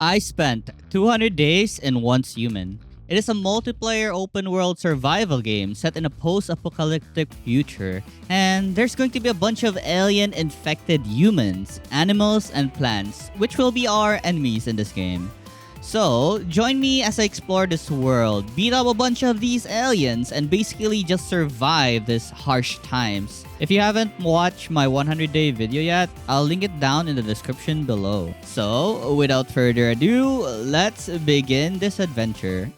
I spent 200 days in Once Human. It is a multiplayer open world survival game set in a post-apocalyptic future, and there's going to be a bunch of alien infected humans, animals, and plants, which will be our enemies in this game. So, join me as I explore this world, beat up a bunch of these aliens, and basically just survive these harsh times. If you haven't watched my 100-day video yet, I'll link it down in the description below. So, without further ado, let's begin this adventure.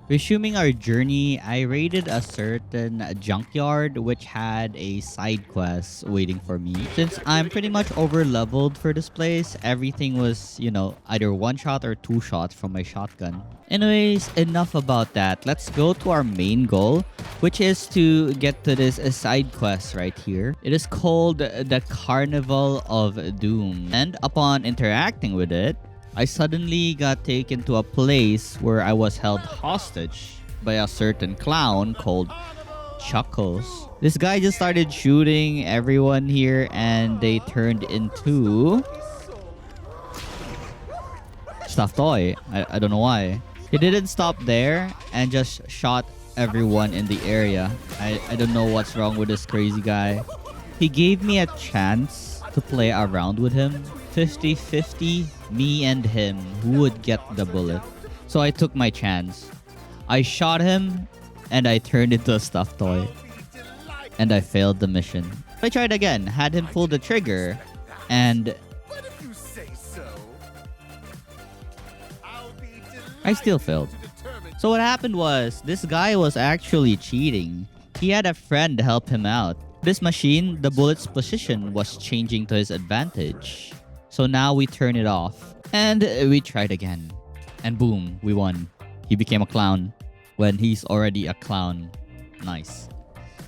Resuming our journey, I raided a certain junkyard which had a side quest waiting for me. Since I'm pretty much over leveled for this place, everything was, either one shot or two shots from my shotgun. Anyways, enough about that. Let's go to our main goal, which is to get to this side quest right here. It is called the Carnival of Doom. And upon interacting with it, I suddenly got taken to a place where I was held hostage by a certain clown called Chuckles. This guy just started shooting everyone here and they turned into stuffed toy. I don't know why. He didn't stop there and just shot everyone in the area. I don't know what's wrong with this crazy guy. He gave me a chance to play around with him. 50-50, me and him, who would get the bullet. So I took my chance. I shot him and I turned into a stuffed toy. And I failed the mission. I tried again, had him pull the trigger, and I still failed. So what happened was, this guy was actually cheating. He had a friend help him out. This machine, the bullet's position was changing to his advantage. So now we turn it off. And we tried again. And boom, we won. He became a clown when he's already a clown. Nice.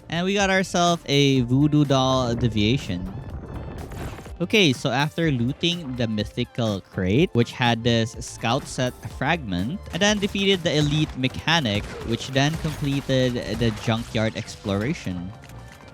And we got ourselves a voodoo doll deviation. Okay, so after looting the mythical crate, which had this scout set fragment, and then defeated the elite mechanic, which then completed the junkyard exploration.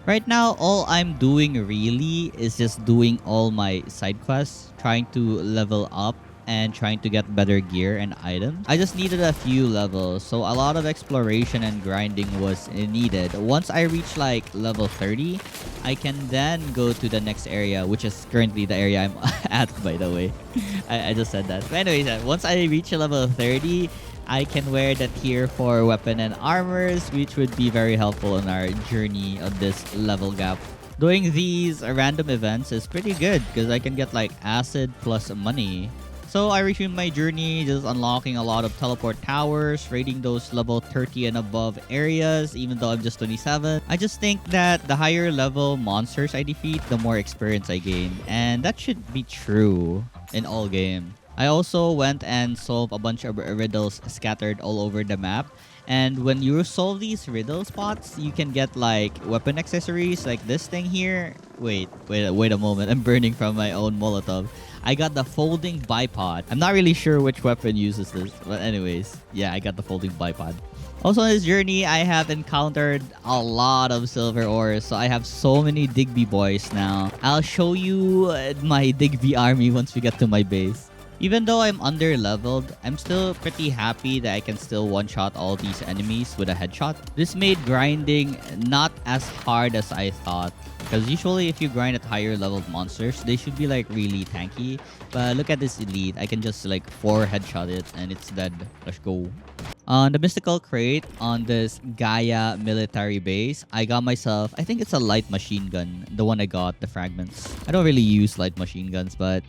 Right now, all I'm doing really is just doing all my side quests, trying to level up and trying to get better gear and items. I just needed a few levels, so a lot of exploration and grinding was needed. Once I reach like level 30, I can then go to the next area, which is currently the area I'm at, by the way. I just said that. But anyways, once I reach level 30, I can wear the tier 4 weapon and armors, which would be very helpful in our journey of this level gap. Doing these random events is pretty good because I can get like acid plus money. So I resumed my journey, just unlocking a lot of teleport towers, raiding those level 30 and above areas, even though I'm just 27. I just think that the higher level monsters I defeat, the more experience I gain. And that should be true in all games. I also went and solved a bunch of riddles scattered all over the map. And when you solve these riddle spots, you can get like weapon accessories like this thing here. Wait a moment. I'm burning from my own Molotov. I got the folding bipod. I'm not really sure which weapon uses this. But anyways, yeah, I got the folding bipod. Also on this journey, I have encountered a lot of silver ores. So I have so many Digby boys now. I'll show you my Digby army once we get to my base. Even though I'm under leveled, I'm still pretty happy that I can still one-shot all these enemies with a headshot. This made grinding not as hard as I thought. Because usually if you grind at higher leveled monsters, they should be like really tanky. But look at this elite. I can just like 4 headshot it and it's dead. Let's go. On the mystical crate on this Gaia military base, I got myself, I think it's a light machine gun. The one I got, the fragments. I don't really use light machine guns, but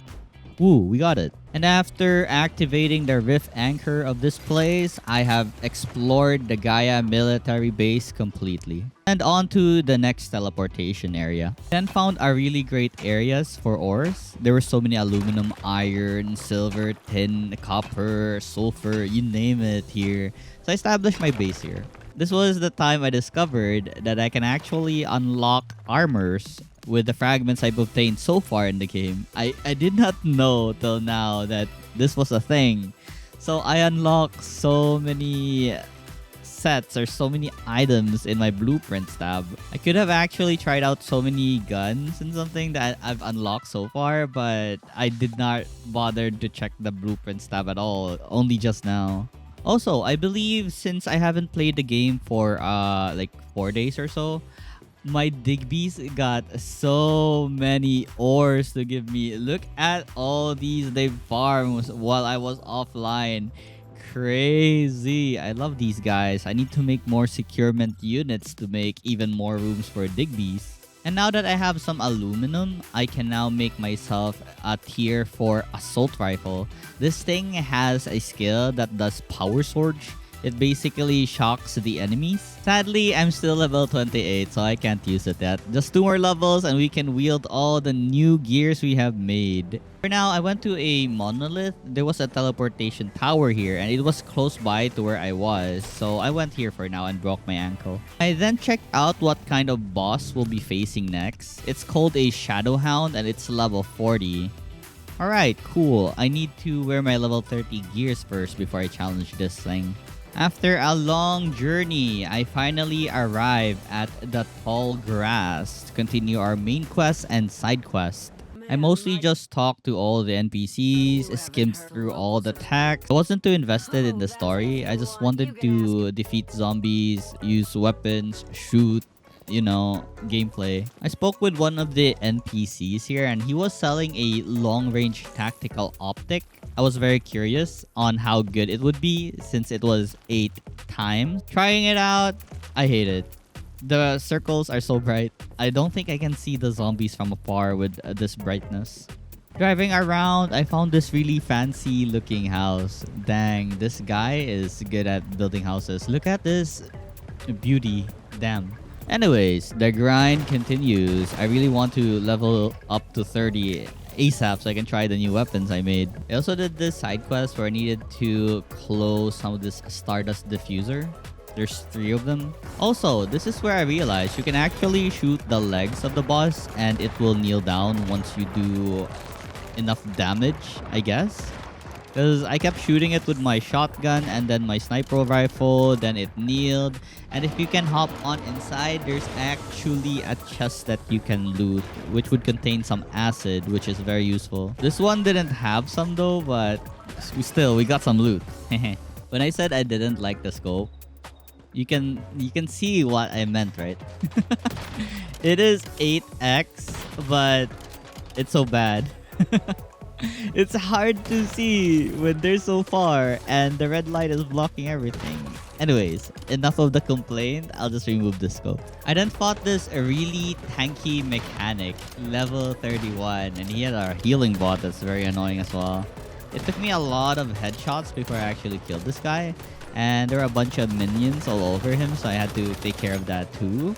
ooh, we got it. And after activating the rift anchor of this place, I have explored the Gaia military base completely. And on to the next teleportation area. Then found a really great areas for ores. There were so many aluminum, iron, silver, tin, copper, sulfur, you name it here. So I established my base here. This was the time I discovered that I can actually unlock armors with the fragments I've obtained so far in the game. I did not know till now that this was a thing. So I unlocked so many sets or so many items in my blueprints tab. I could have actually tried out so many guns and something that I've unlocked so far, but I did not bother to check the blueprints tab at all, only just now. Also, I believe since I haven't played the game for like 4 days or so, my Digbees got so many ores to give me. Look at all these they farmed while I was offline. Crazy. I love these guys. I need to make more securement units to make even more rooms for Digbees. And now that I have some aluminum, I can now make myself a tier 4 assault rifle. This thing has a skill that does power surge. It basically shocks the enemies. Sadly, I'm still level 28, so I can't use it yet. Just 2 more levels and we can wield all the new gears we have made. For now, I went to a monolith. There was a teleportation tower here and it was close by to where I was. So I went here for now and broke my ankle. I then checked out what kind of boss we'll be facing next. It's called a Shadow Hound and it's level 40. Alright, cool. I need to wear my level 30 gears first before I challenge this thing. After a long journey, I finally arrived at the tall grass to continue our main quest and side quest. I mostly just talked to all the NPCs, skimmed through all the text. I wasn't too invested in the story. I just wanted to defeat zombies, use weapons, shoot, you know, gameplay. I spoke with one of the NPCs here and he was selling a long-range tactical optic. I was very curious on how good it would be since it was 8 times. Trying it out, I hate it. The circles are so bright. I don't think I can see the zombies from afar with this brightness. Driving around, I found this really fancy looking house. Dang, this guy is good at building houses. Look at this beauty. Damn. Anyways, the grind continues. I really want to level up to 30 ASAP so I can try the new weapons I made. I also did this side quest where I needed to close some of this Stardust diffuser. There's 3 of them. Also, this is where I realized you can actually shoot the legs of the boss and it will kneel down once you do enough damage, I guess. Because I kept shooting it with my shotgun and then my sniper rifle, then it kneeled. And if you can hop on inside, there's actually a chest that you can loot, which would contain some acid, which is very useful. This one didn't have some though, but we got some loot. When I said I didn't like the scope, you can see what I meant, right? It is 8x, but it's so bad. It's hard to see when they're so far and the red light is blocking everything. Anyways, enough of the complaint. I'll just remove the scope. I then fought this really tanky mechanic, level 31, and he had a healing bot that's very annoying as well. It took me a lot of headshots before I actually killed this guy, and there were a bunch of minions all over him, so I had to take care of that too.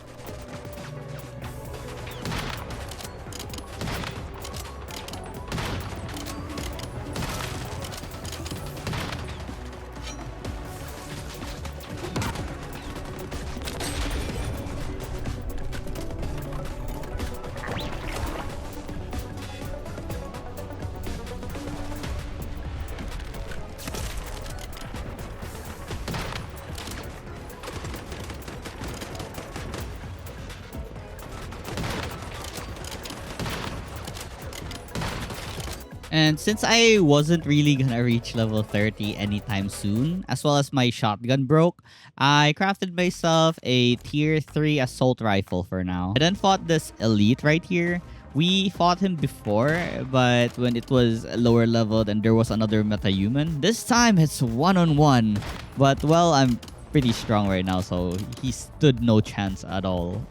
And since I wasn't really gonna reach level 30 anytime soon, as well as my shotgun broke, I crafted myself a tier 3 assault rifle for now. I then fought this elite right here. We fought him before, but when it was lower leveled and there was another meta-human. This time it's one-on-one. But well, I'm pretty strong right now, so he stood no chance at all.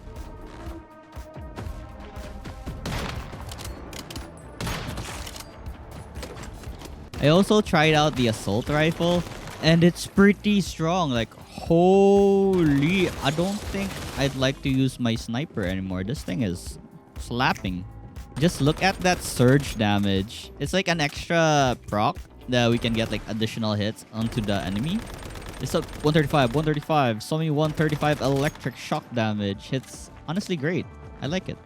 I also tried out the assault rifle and it's pretty strong. Like, holy, I don't think I'd like to use my sniper anymore. This thing is slapping. Just look at that surge damage. It's like an extra proc that we can get like additional hits onto the enemy. It's up 135, 135, so many 135 electric shock damage. It's honestly great. I like it.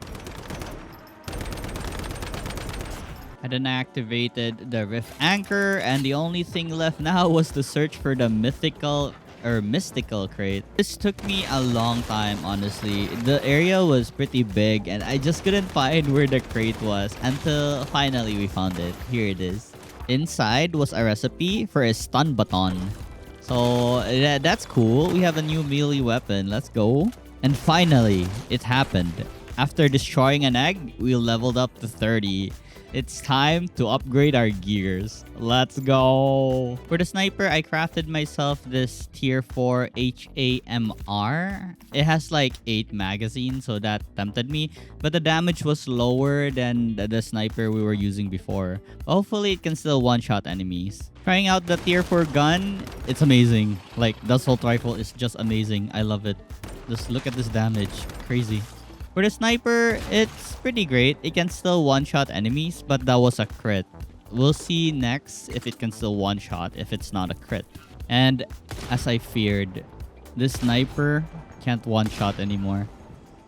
I then activated the Rift Anchor, and the only thing left now was to search for the mythical or mystical crate. This took me a long time, honestly. The area was pretty big and I just couldn't find where the crate was until finally we found it. Here it is. Inside was a recipe for a stun baton. So that's cool. We have a new melee weapon. Let's go. And finally, it happened. After destroying an egg, we leveled up to 30. It's time to upgrade our gears. Let's go. For the sniper, I crafted myself this tier 4 HAMR. It has like 8 magazines, so that tempted me. But the damage was lower than the sniper we were using before. Hopefully, it can still one-shot enemies. Trying out the tier 4 gun, it's amazing. Like, the assault rifle is just amazing. I love it. Just look at this damage. Crazy. For the sniper, it's pretty great. It can still one-shot enemies, but that was a crit. We'll see next if it can still one-shot if it's not a crit. And as I feared, this sniper can't one-shot anymore.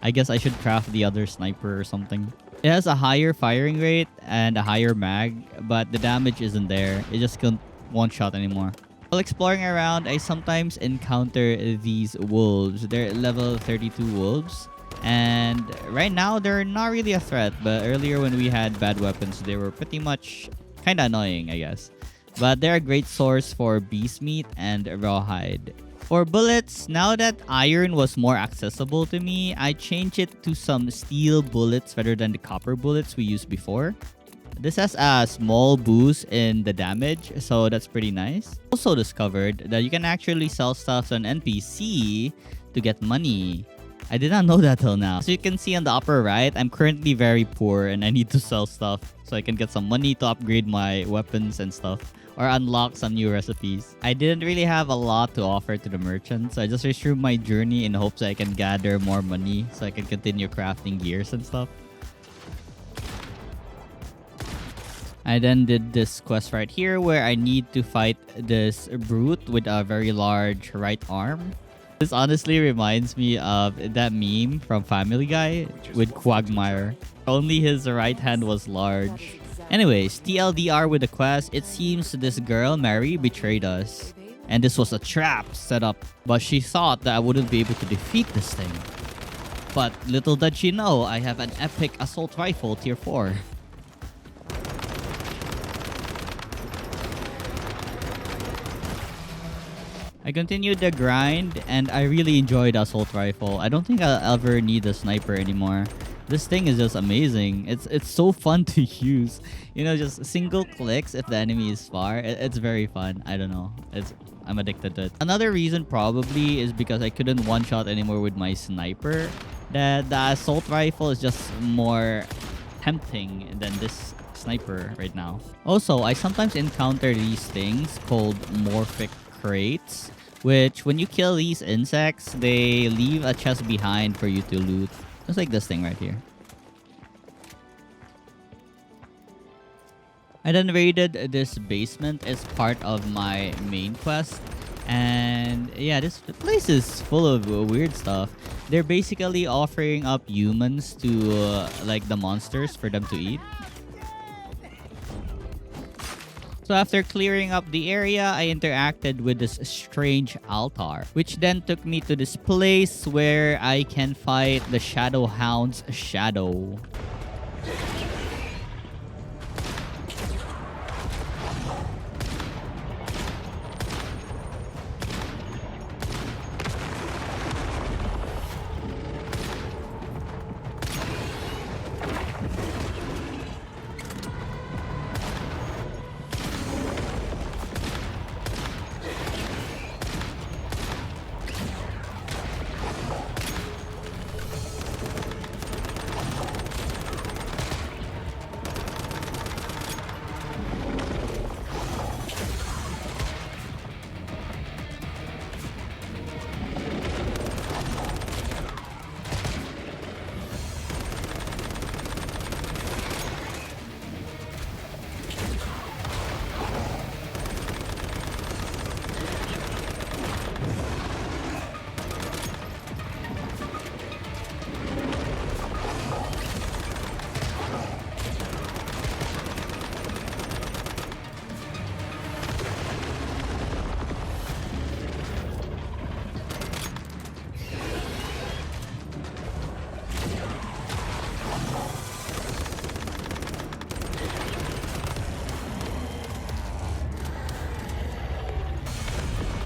I guess I should craft the other sniper or something. It has a higher firing rate and a higher mag, but the damage isn't there. It just can't one-shot anymore. While exploring around, I sometimes encounter these wolves. They're level 32 wolves. And right now, they're not really a threat. But earlier when we had bad weapons, they were pretty much kind of annoying, I guess. But they're a great source for beast meat and rawhide. For bullets, now that iron was more accessible to me, I changed it to some steel bullets rather than the copper bullets we used before. This has a small boost in the damage, so that's pretty nice. Also discovered that you can actually sell stuff to an NPC to get money. I did not know that till now. So you can see on the upper right, I'm currently very poor and I need to sell stuff so I can get some money to upgrade my weapons and stuff or unlock some new recipes. I didn't really have a lot to offer to the merchants, so I just resumed my journey in hopes I can gather more money so I can continue crafting gears and stuff. I then did this quest right here where I need to fight this brute with a very large right arm. This honestly reminds me of that meme from Family Guy with Quagmire. Only his right hand was large. Anyways, TLDR with the quest, it seems this girl, Mary, betrayed us. And this was a trap set up, but she thought that I wouldn't be able to defeat this thing. But little did she know, I have an epic assault rifle tier 4. I continued the grind and I really enjoyed the assault rifle. I don't think I'll ever need a sniper anymore. This thing is just amazing. It's so fun to use. You know, just single clicks if the enemy is far. It's very fun. I don't know. I'm addicted to it. Another reason probably is because I couldn't one-shot anymore with my sniper. That the assault rifle is just more tempting than this sniper right now. Also, I sometimes encounter these things called morphic crates, which when you kill these insects, they leave a chest behind for you to loot. Just like this thing right here. I then raided this basement as part of my main quest. And yeah, this place is full of weird stuff. They're basically offering up humans to like the monsters for them to eat. So after clearing up the area, I interacted with this strange altar, which then took me to this place where I can fight the Shadow Hound's shadow.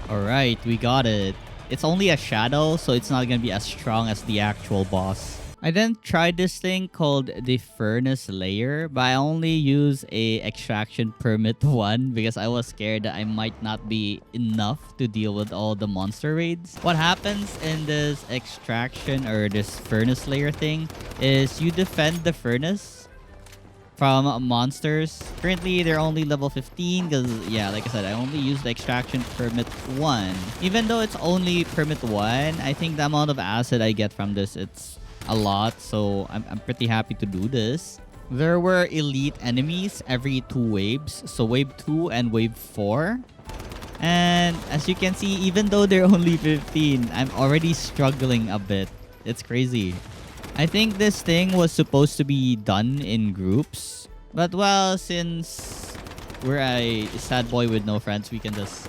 Alright, we got it. It's only a shadow, so it's not gonna be as strong as the actual boss. I then tried this thing called the Furnace Layer, but I only use a extraction permit 1 because I was scared that I might not be enough to deal with all the monster raids. What happens in this extraction or this Furnace Layer thing is you defend the furnace from monsters. Currently, they're only level 15 because, yeah, like I said, I only use the extraction permit 1. Even though it's only permit 1, I think the amount of acid I get from this, it's a lot, so I'm pretty happy to do this. There were elite enemies every 2 waves, so wave 2 and wave 4. And as you can see, even though they're only 15, I'm already struggling a bit. It's crazy. I think this thing was supposed to be done in groups, but well, since we're a sad boy with no friends, we can just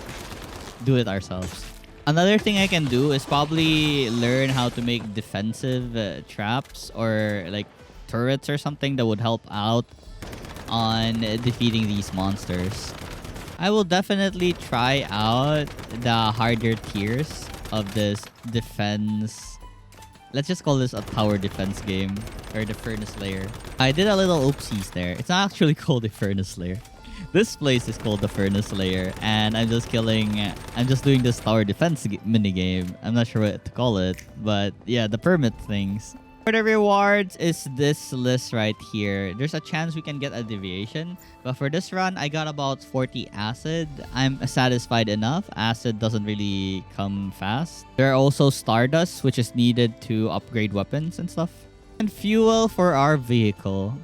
do it ourselves. Another thing I can do is probably learn how to make defensive traps or like turrets or something that would help out on defeating these monsters. I will definitely try out the harder tiers of this defense. Let's just call this a tower defense game or the Furnace Layer. I did a little oopsies there. It's not actually called the Furnace Layer. This place is called the Furnace Layer, and I'm just doing this tower defense mini game. I'm not sure what to call it, but yeah, the permit things. For the rewards is this list right here. There's a chance we can get a deviation, but for this run, I got about 40 acid. I'm satisfied enough. Acid doesn't really come fast. There are also stardust, which is needed to upgrade weapons and stuff. And fuel for our vehicle.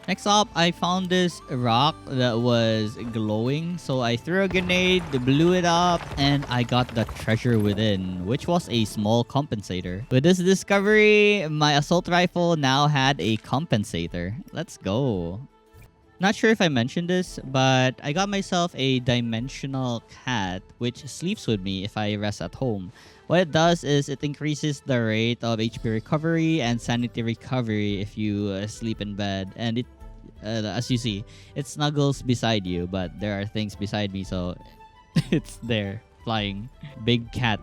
Next up, I found this rock that was glowing. So I threw a grenade, blew it up, and I got the treasure within, which was a small compensator. With this discovery, my assault rifle now had a compensator. Let's go. Not sure if I mentioned this, but I got myself a dimensional cat, which sleeps with me if I rest at home. What it does is it increases the rate of HP recovery and sanity recovery if you sleep in bed. And it, as you see, it snuggles beside you, but there are things beside me, so it's there, flying. Big cat.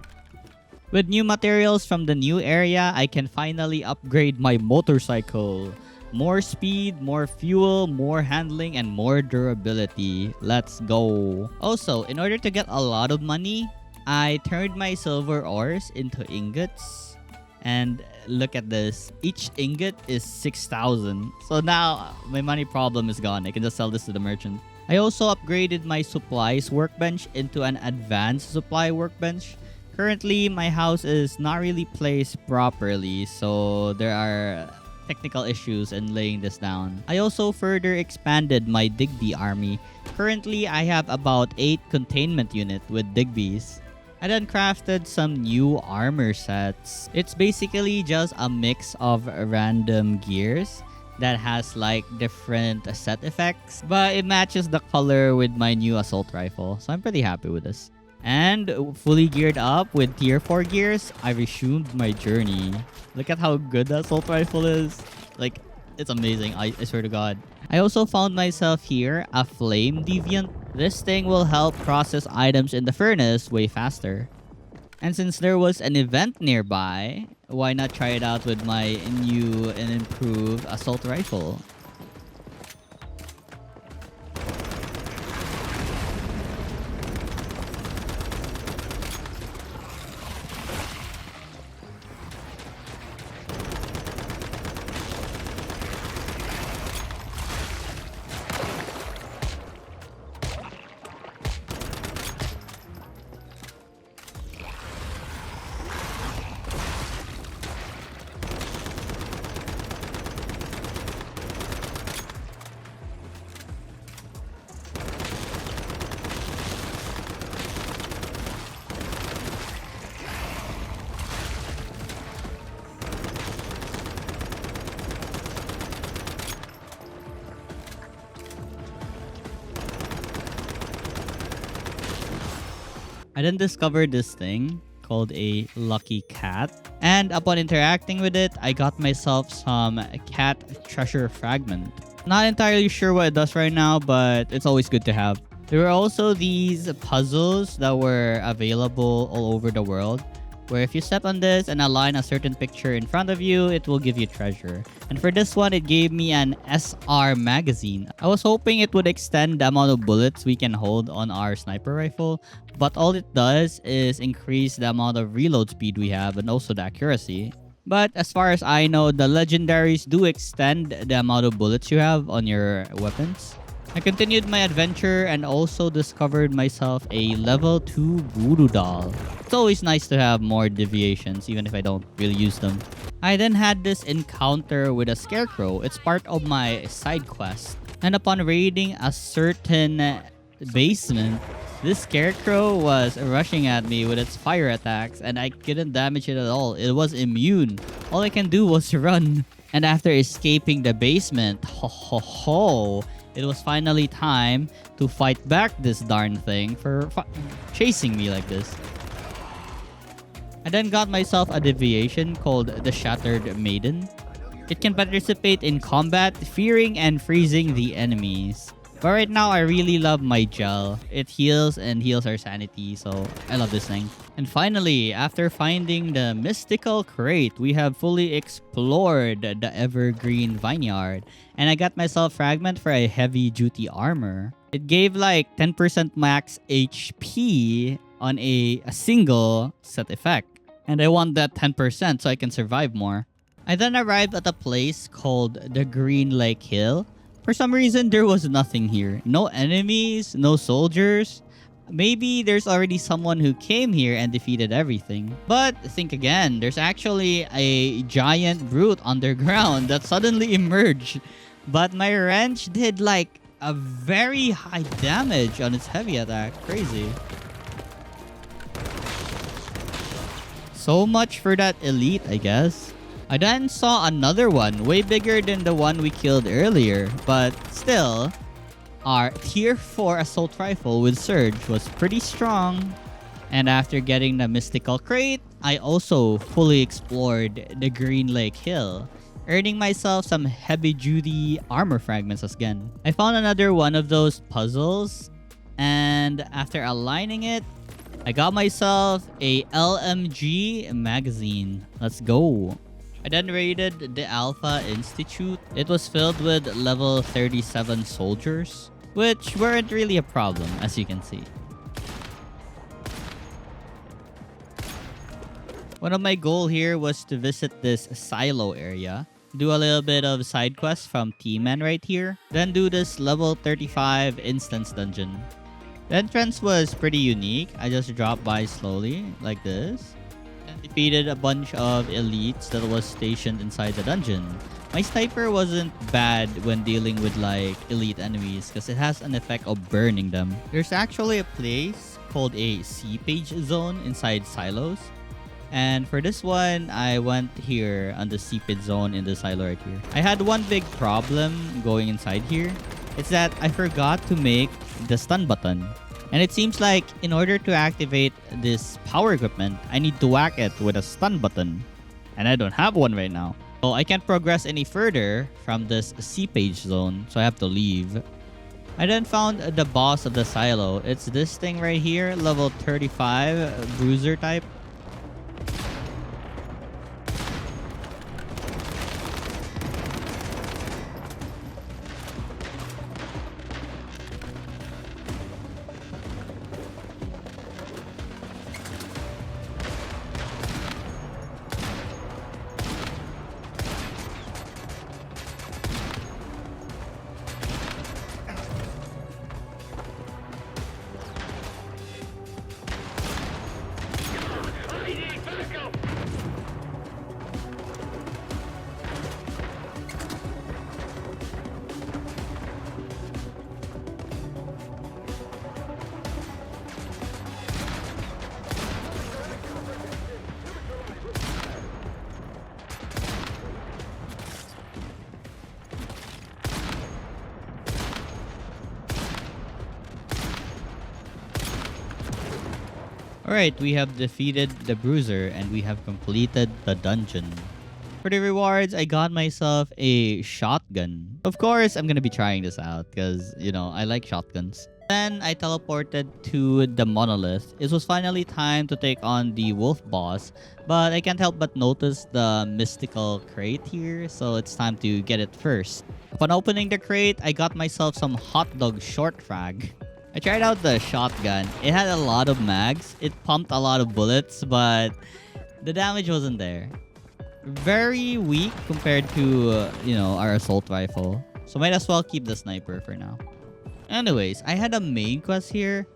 With new materials from the new area, I can finally upgrade my motorcycle. More speed, more fuel, more handling, and more durability. Let's go. Also, in order to get a lot of money, I turned my silver ores into ingots. And look at this. Each ingot is 6,000. So now my money problem is gone. I can just sell this to the merchant. I also upgraded my supplies workbench into an advanced supply workbench. Currently, my house is not really placed properly, so there are technical issues in laying this down. I also further expanded my Digby army. Currently, I have about 8 containment units with Digby's. I then crafted some new armor sets. It's basically just a mix of random gears that has like different set effects, but it matches the color with my new assault rifle, so I'm pretty happy with this. And fully geared up with tier 4 gears, I resumed my journey. Look at how good the assault rifle is. Like, it's amazing, I swear to God. I also found myself here a flame deviant. This thing will help process items in the furnace way faster. And since there was an event nearby, why not try it out with my new and improved assault rifle? I then discovered this thing called a lucky cat. And upon interacting with it, I got myself some cat treasure fragment. Not entirely sure what it does right now, but it's always good to have. There were also these puzzles that were available all over the world, where if you step on this and align a certain picture in front of you, it will give you treasure. And for this one, it gave me an SR magazine. I was hoping it would extend the amount of bullets we can hold on our sniper rifle, but all it does is increase the amount of reload speed we have and also the accuracy. But as far as I know, the legendaries do extend the amount of bullets you have on your weapons. I continued my adventure and also discovered myself a level 2 voodoo doll. It's always nice to have more deviations even if I don't really use them. I then had this encounter with a scarecrow. It's part of my side quest. And upon raiding a certain basement, this scarecrow was rushing at me with its fire attacks and I couldn't damage it at all. It was immune. All I can do was run. And after escaping the basement, it was finally time to fight back this darn thing for chasing me like this. I then got myself a deviation called the Shattered Maiden. It can participate in combat, fearing and freezing the enemies. But right now, I really love my gel. It heals and heals our sanity, so I love this thing. And finally, after finding the mystical crate, we have fully explored the evergreen vineyard. And I got myself fragment for a heavy-duty armor. It gave like 10% max HP on a single set effect. And I want that 10% so I can survive more. I then arrived at a place called the Green Lake Hill. For some reason, there was nothing here. No enemies, no soldiers. Maybe there's already someone who came here and defeated everything. But think again, there's actually a giant brute underground that suddenly emerged. But my wrench did like a very high damage on its heavy attack. Crazy. So much for that elite, I guess. I then saw another one, way bigger than the one we killed earlier. But still, our tier 4 assault rifle with surge was pretty strong. And after getting the mystical crate, I also fully explored the Green Lake Hill, earning myself some heavy-duty armor fragments again. I found another one of those puzzles, and after aligning it, I got myself a LMG magazine. Let's go. I then raided the Alpha Institute. It was filled with level 37 soldiers, which weren't really a problem, as you can see. One of my goals here was to visit this silo area, do a little bit of side quests from T-Man right here, then do this level 35 instance dungeon. The entrance was pretty unique. I just dropped by slowly, like this, and defeated a bunch of elites that was stationed inside the dungeon. My sniper wasn't bad when dealing with like elite enemies because it has an effect of burning them. There's actually a place called a seepage zone inside silos. And for this one, I went here on the seepage zone in the silo right here. I had one big problem going inside here. It's that I forgot to make the stun button. And it seems like in order to activate this power equipment, I need to whack it with a stun button. And I don't have one right now. So I can't progress any further from this seepage zone. So I have to leave. I then found the boss of the silo. It's this thing right here, level 35 bruiser type. Alright, we have defeated the bruiser and we have completed the dungeon. For the rewards, I got myself a shotgun. Of course, I'm gonna be trying this out because, you know, I like shotguns. Then I teleported to the monolith. It was finally time to take on the wolf boss, but I can't help but notice the mystical crate here, so it's time to get it first. Upon opening the crate, I got myself some hot dog short frag. I tried out the shotgun. It had a lot of mags. It pumped a lot of bullets, but the damage wasn't there. Very weak compared to, our assault rifle. So might as well keep the sniper for now. Anyways, I had a main quest here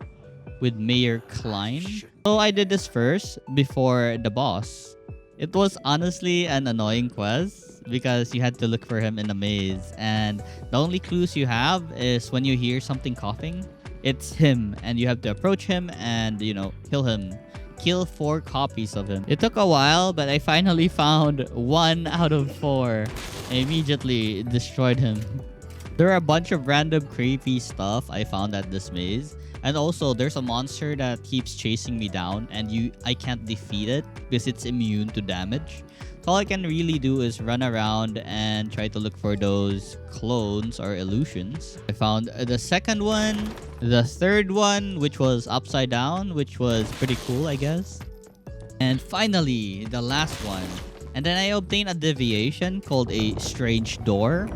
with Mayor Klein. So I did this first before the boss. It was honestly an annoying quest because you had to look for him in a maze. And the only clues you have is when you hear something coughing, it's him. And you have to approach him and, kill him. Kill 4 copies of him. It took a while, but I finally found 1 out of 4. I immediately destroyed him. There are a bunch of random creepy stuff I found at this maze. And also, there's a monster that keeps chasing me down and I can't defeat it because it's immune to damage. So all I can really do is run around and try to look for those clones or illusions. I found the second one, the third one, which was upside down, which was pretty cool, I guess. And finally, the last one. And then I obtained a deviation called a strange door.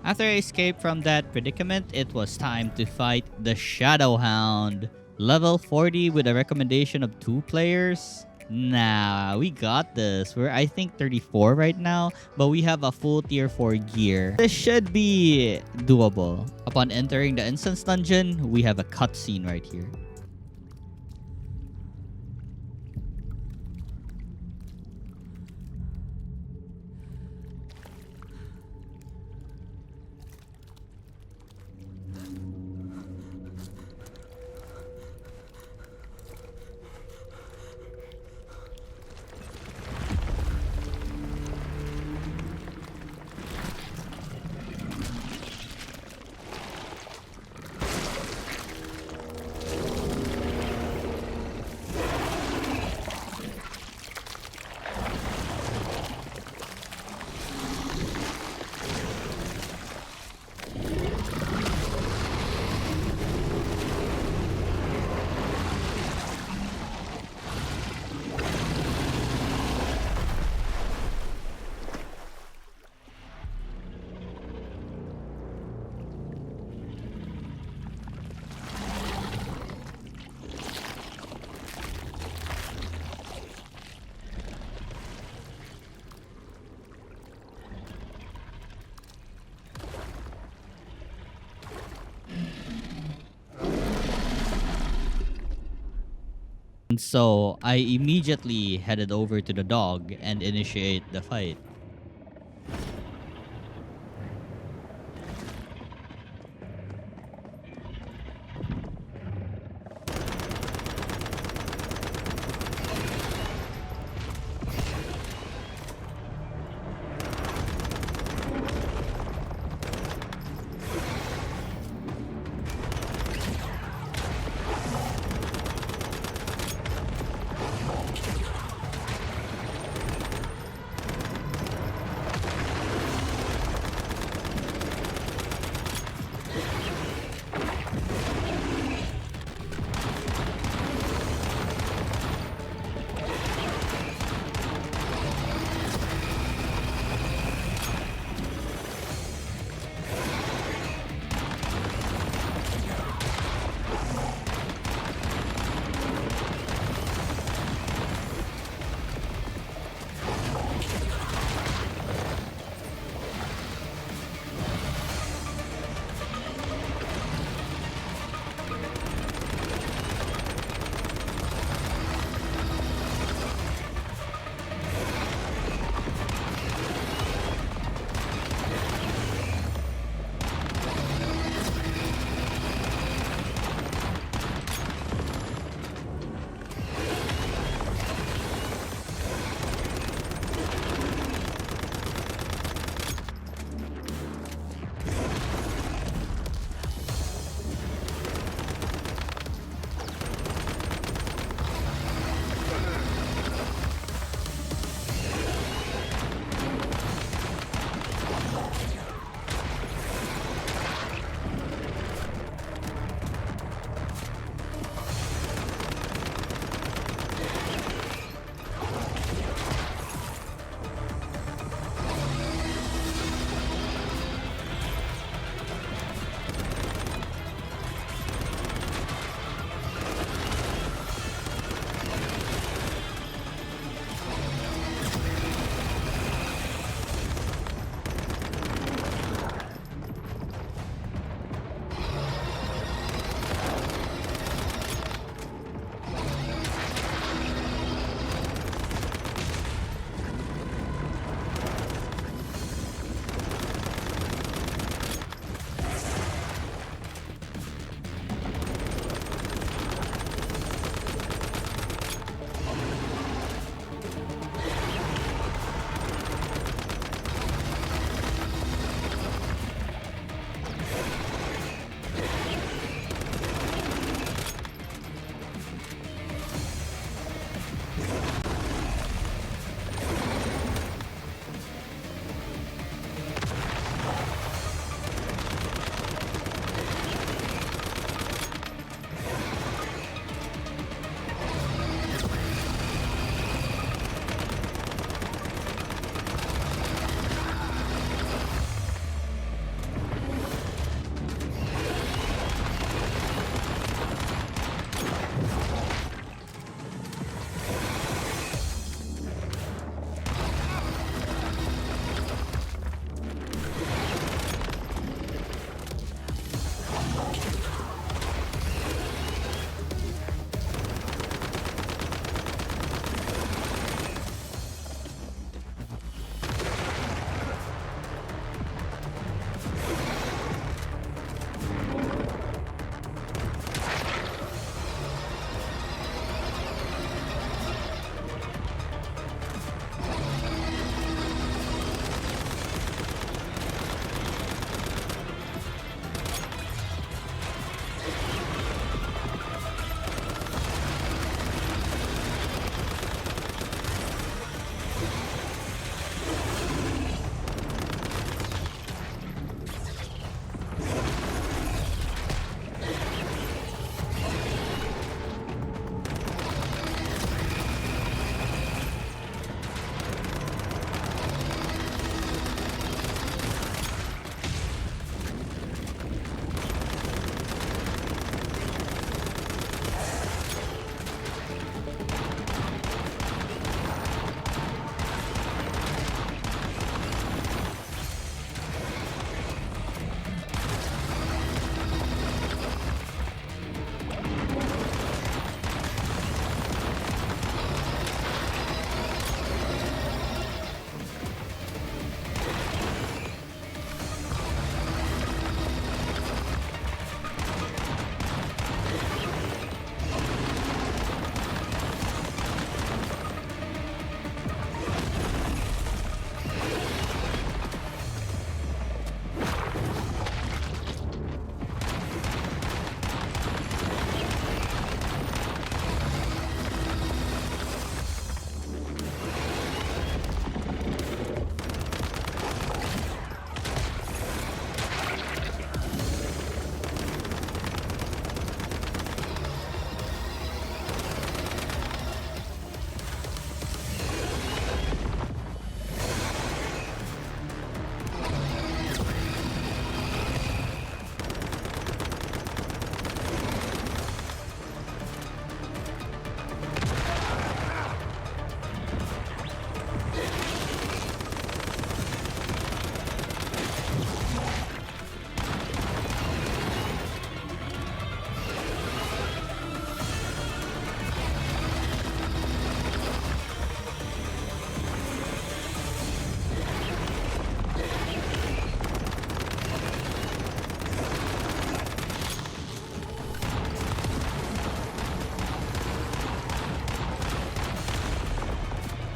After I escaped from that predicament, it was time to fight the Shadow Hound. Level 40 with a recommendation of 2 players. Nah, we got this. We're, I think, 34 right now, but we have a full tier 4 gear. This should be doable. Upon entering the instance dungeon, we have a cutscene right here. And so I immediately headed over to the dog and initiate the fight.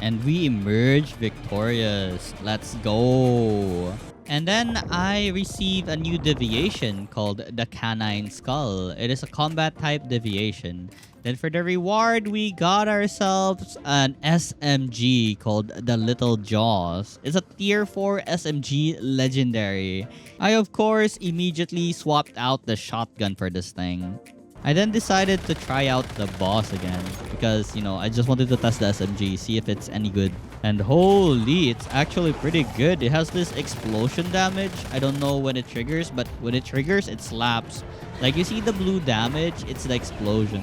And we emerged victorious. Let's go. And then I received a new deviation called the Canine Skull. It is a combat type deviation. Then for the reward, we got ourselves an SMG called the Little Jaws. It's a tier 4 SMG legendary. I of course immediately swapped out the shotgun for this thing. I then decided to try out the boss again because, you know, I just wanted to test the SMG, see if it's any good. And holy, it's actually pretty good. It has this explosion damage. I don't know when it triggers, but when it triggers, it slaps. Like, you see the blue damage? It's the explosion.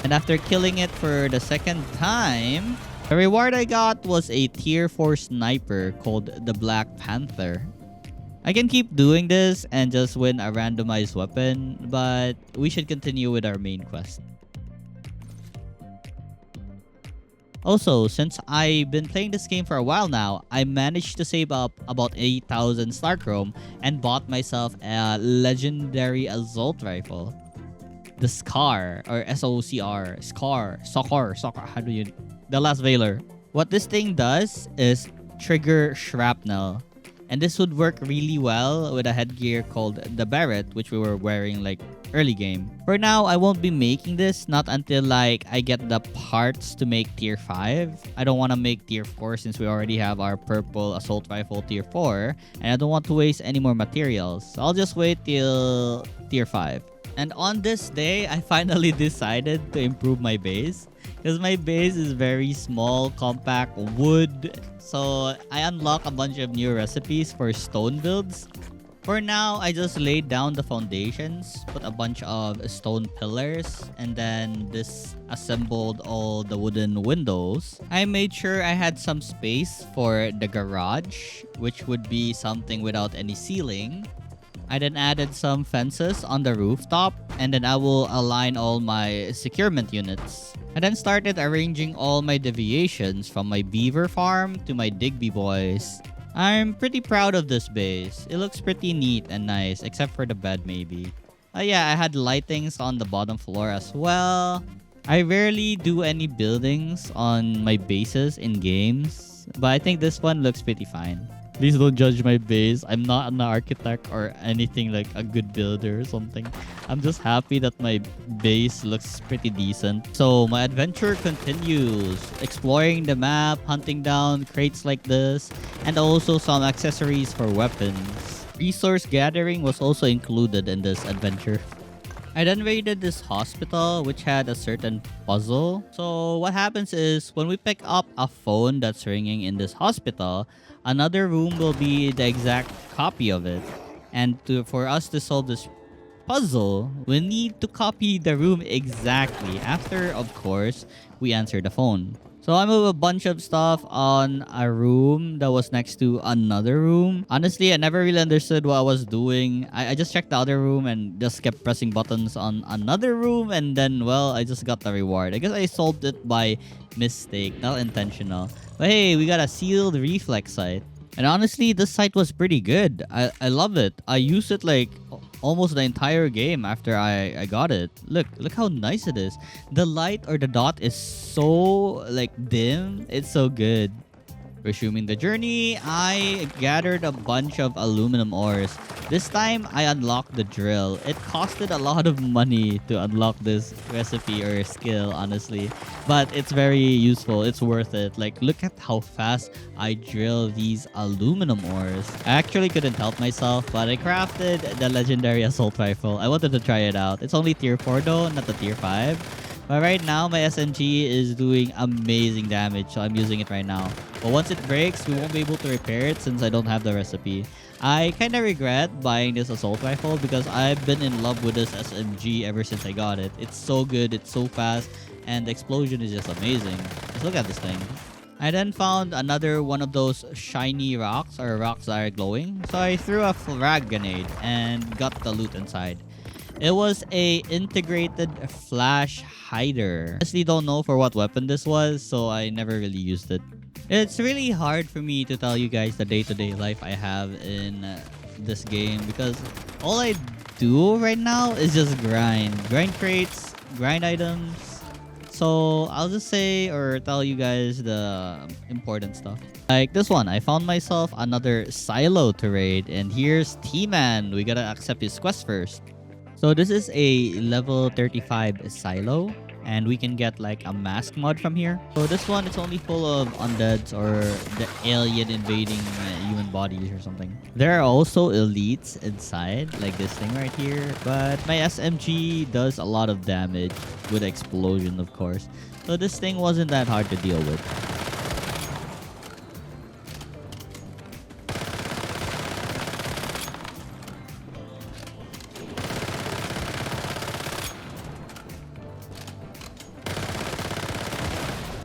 And after killing it for the second time, the reward I got was a tier 4 sniper called the Black Panther. I can keep doing this and just win a randomized weapon, but we should continue with our main quest. Also, since I've been playing this game for a while now, I managed to save up about 8,000 Star Chrome and bought myself a legendary assault rifle. The Scar, or SOCR, Soccer, how do you... The Last Veiler. What this thing does is trigger shrapnel. And this would work really well with a headgear called the Barret, which we were wearing like early game. For now, I won't be making this, not until like I get the parts to make tier 5. I don't want to make tier 4 since we already have our purple assault rifle tier 4. And I don't want to waste any more materials. So I'll just wait till tier 5. And on this day, I finally decided to improve my base. Because my base is very small, compact, wood. So I unlock a bunch of new recipes for stone builds. For now, I just laid down the foundations, put a bunch of stone pillars, and then disassembled all the wooden windows. I made sure I had some space for the garage, which would be something without any ceiling. I then added some fences on the rooftop, and then I will align all my securement units. I then started arranging all my deviations from my beaver farm to my Digby boys. I'm pretty proud of this base. It looks pretty neat and nice, except for the bed maybe. Yeah, I had lightings on the bottom floor as well. I rarely do any buildings on my bases in games, but I think this one looks pretty fine. Please don't judge my base. I'm not an architect or anything like a good builder or something. I'm just happy that my base looks pretty decent. So my adventure continues. Exploring the map, hunting down crates like this, and also some accessories for weapons. Resource gathering was also included in this adventure. I then raided this hospital which had a certain puzzle. So what happens is when we pick up a phone that's ringing in this hospital, another room will be the exact copy of it. And for us to solve this puzzle, we need to copy the room exactly after, of course, we answer the phone. So I moved a bunch of stuff on a room that was next to another room. Honestly, I never really understood what I was doing. I just checked the other room and just kept pressing buttons on another room. And then, well, I just got the reward. I guess I solved it by mistake, not intentional. But hey, we got a sealed reflex sight. And honestly, this sight was pretty good. I love it. I used it like almost the entire game after I got it. Look how nice it is. The light or the dot is so like dim. It's so good. Resuming the journey, I gathered a bunch of aluminum ores. This time, I unlocked the drill. It costed a lot of money to unlock this recipe or skill, honestly. But it's very useful. It's worth it. Like, look at how fast I drill these aluminum ores. I actually couldn't help myself, but I crafted the legendary assault rifle. I wanted to try it out. It's only tier 4 though, not the tier 5. But right now, my SMG is doing amazing damage, so I'm using it right now. But once it breaks, we won't be able to repair it since I don't have the recipe. I kind of regret buying this assault rifle because I've been in love with this SMG ever since I got it. It's so good, it's so fast, and the explosion is just amazing. Just look at this thing. I then found another one of those shiny rocks or rocks that are glowing. So I threw a frag grenade and got the loot inside. It was a integrated flash hider. I honestly don't know for what weapon this was, so I never really used it. It's really hard for me to tell you guys the day-to-day life I have in this game because all I do right now is just grind. Grind crates, grind items. So I'll just say or tell you guys the important stuff. Like this one, I found myself another silo to raid, and here's T-Man. We gotta accept his quest first. So this is a level 35 silo, and we can get like a mask mod from here. So this one, it's only full of undeads or the alien invading human bodies or something. There are also elites inside, like this thing right here. But my SMG does a lot of damage with explosion, of course. So this thing wasn't that hard to deal with.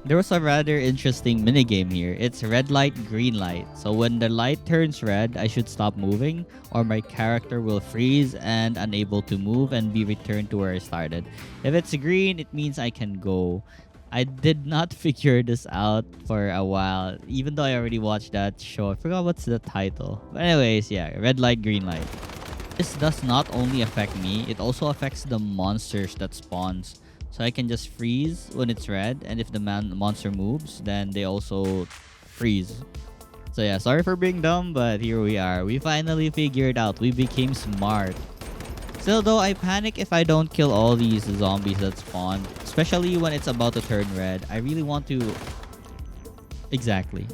There was a rather interesting minigame here. It's red light, green light. So when the light turns red, I should stop moving or my character will freeze and unable to move and be returned to where I started. If it's green, it means I can go. I did not figure this out for a while, even though I already watched that show. I forgot what's the title. But anyways, yeah, red light, green light. This does not only affect me, it also affects the monsters that spawns. So I can just freeze when it's red, and if the monster moves, then they also freeze. So yeah, sorry for being dumb, but here we are. We finally figured out. We became smart. Still though, I panic if I don't kill all these zombies that spawn, especially when it's about to turn red. I really want to... Exactly.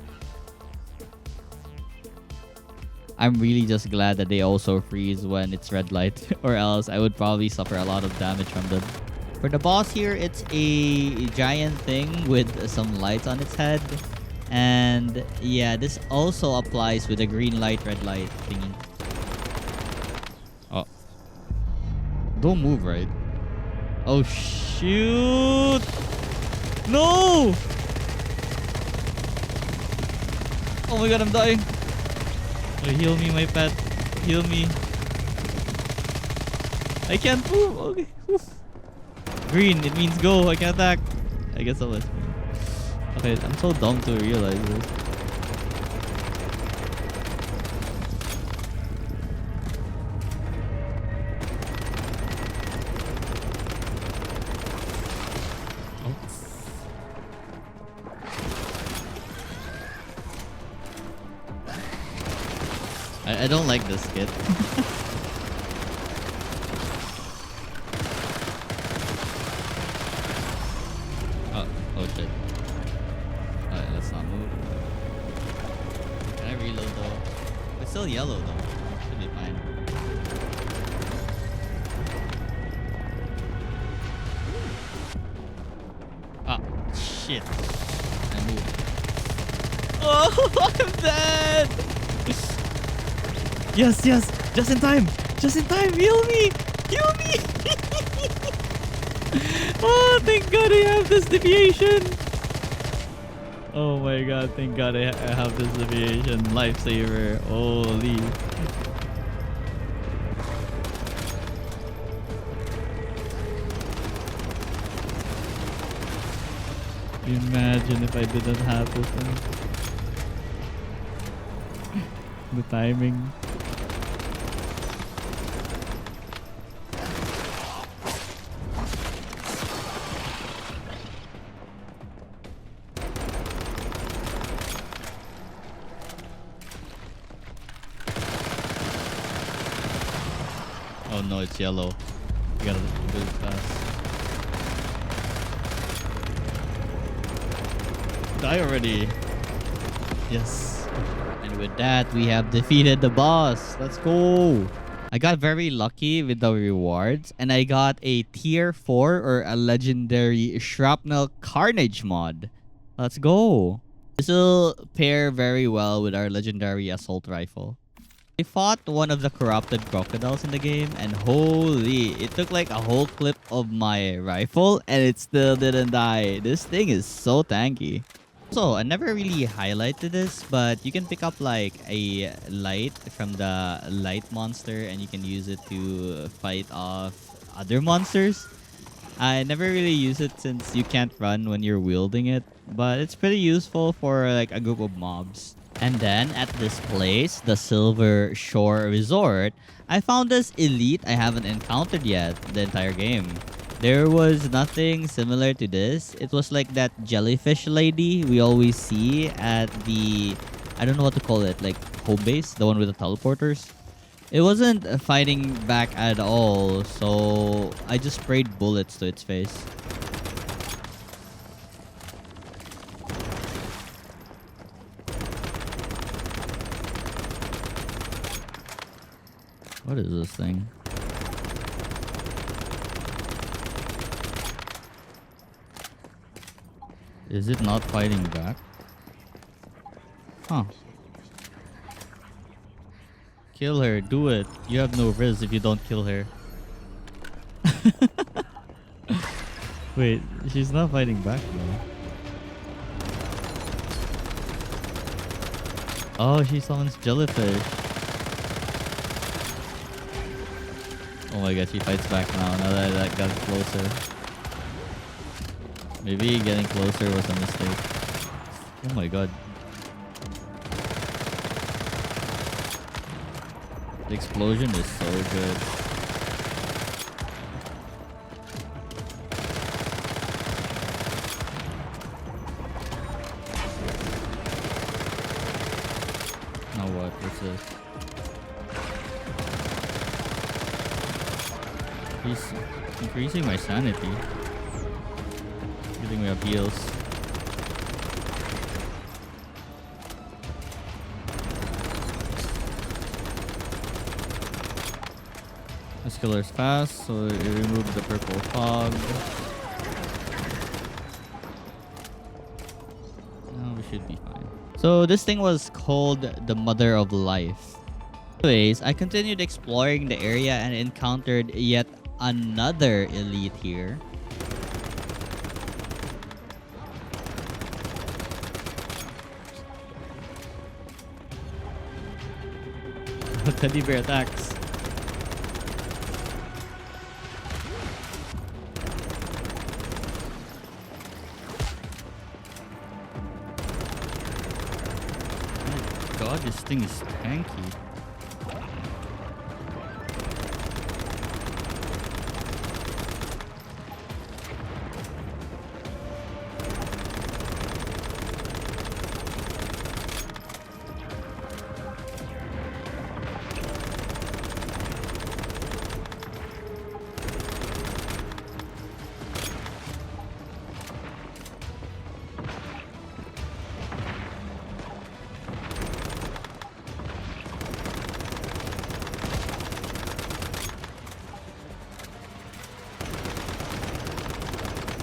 I'm really just glad that they also freeze when it's red light, or else I would probably suffer a lot of damage from them. For the boss here, it's a giant thing with some lights on its head. And yeah, this also applies with the green light, red light thingy. Oh. Don't move, right? Oh, shoot! No! Oh my god, I'm dying. Oh, heal me, my pet. Heal me. I can't move. Okay. Green, it means go. I can attack. I guess I'll let me. Okay, I'm so dumb to realize this. Oh. I don't like this skit. Oh shit. Alright, let's not move. Can I reload though? It's still yellow though. Should be fine. Ah, shit. I moved. Oh, I'm dead! Yes, yes! Just in time! Just in time! Heal me! Heal me! Oh, thank god I have this deviation! Oh my god, thank god I have this deviation. Lifesaver. Holy. Imagine if I didn't have this thing. The timing. Oh no, it's yellow. We gotta do it fast. Die already. Yes. And with that, we have defeated the boss. Let's go. I got very lucky with the rewards, and I got a tier 4 or a legendary shrapnel carnage mod. Let's go. This will pair very well with our legendary assault rifle. I fought one of the corrupted crocodiles in the game, and holy, it took like a whole clip of my rifle and it still didn't die. This thing is so tanky. So I never really highlighted this, but you can pick up like a light from the light monster and you can use it to fight off other monsters. I never really use it since you can't run when you're wielding it, but it's pretty useful for like a group of mobs. And then at this place, the Silver Shore Resort, I found this elite I haven't encountered yet the entire game. There was nothing similar to this. It was like that jellyfish lady we always see at the, I don't know what to call it, like home base, the one with the teleporters. It wasn't fighting back at all, so I just sprayed bullets to its face. What is this thing? Is it not fighting back? Huh. Kill her. Do it. You have no risk if you don't kill her. Wait, she's not fighting back though. Oh, she summons jellyfish. Oh my god, she fights back now that that got closer. Maybe getting closer was a mistake. Oh my god. The explosion is so good. Now what? What's this? He's increasing my sanity. Giving me up heals. This killer's fast, so it removed the purple fog. Now we should be fine. So this thing was called the Mother of Life. Anyways, I continued exploring the area and encountered yet another elite here. Teddy bear attacks. Oh god, this thing is tanky.